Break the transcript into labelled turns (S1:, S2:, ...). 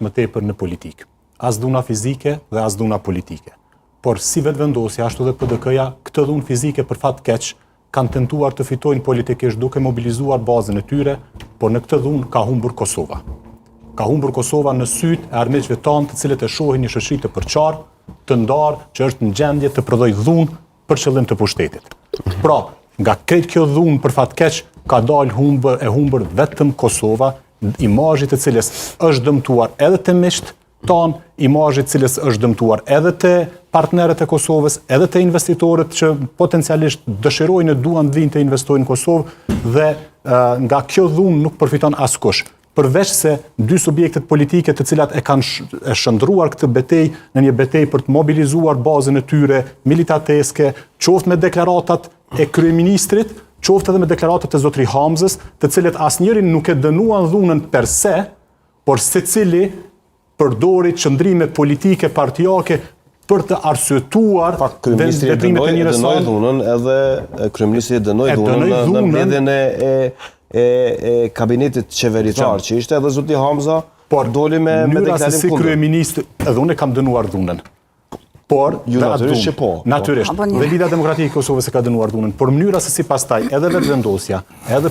S1: më tepër në politikë. As dhuna fizike dhe as dhuna politike. Por si vetëvendosja, ashtu dhe PDK-ja, këtë dhunë fizike për fat keq, kanë tentuar të fitojnë politikisht duke mobilizuar bazën e tyre, por në këtë dhunë ka humbur Kosova. Ka humbur Kosova në sytë e armiqve tanë të cilët e shohin një shoqëri të përqarë, të ndarë, që është në gjendje të prodhoj dhunë për qëllim të pushtetit. Pra, nga krejt kjo dhunë për fat keq, ka dalë humbur vetëm Kosova, imazhit të cilës është dëmtuar edhe të miqt tanë, imazhit cilës është dëmtuar edhe të partnerët e Kosovës, edhe të investitorët që potencialisht dëshirojnë duan të vinë të investojnë në Kosovë dhe nga kjo dhunë nuk përfiton askush. Përveç se dy subjektet politike të cilat e kanë shndruar këtë betejë në një betejë për të mobilizuar bazën e tyre militateske, qoftë me deklaratat e kryeministrit, qoftë edhe me deklaratat e zotri Hamzës, të cilët asnjëri nuk e dënuan dhunën per se, por secili përdori qëndrime politike partijake për të arsyetuar
S2: Kryeministri dënoi dhunën, edhe Kryeministri dënoi dhunën në mbledhjen e kabinetit qeveritar që ishte, edhe zoti Hamza doli me deklarim
S1: si kryeminist, edhe unë kam dënuar dhunën. Por,
S2: natyrisht që po.
S1: Natyrisht. Dhe Lidhja Demokratike e Kosovës e ka dënuar dhunën, por mënyra se si pastaj edhe vetëvendosja, edhe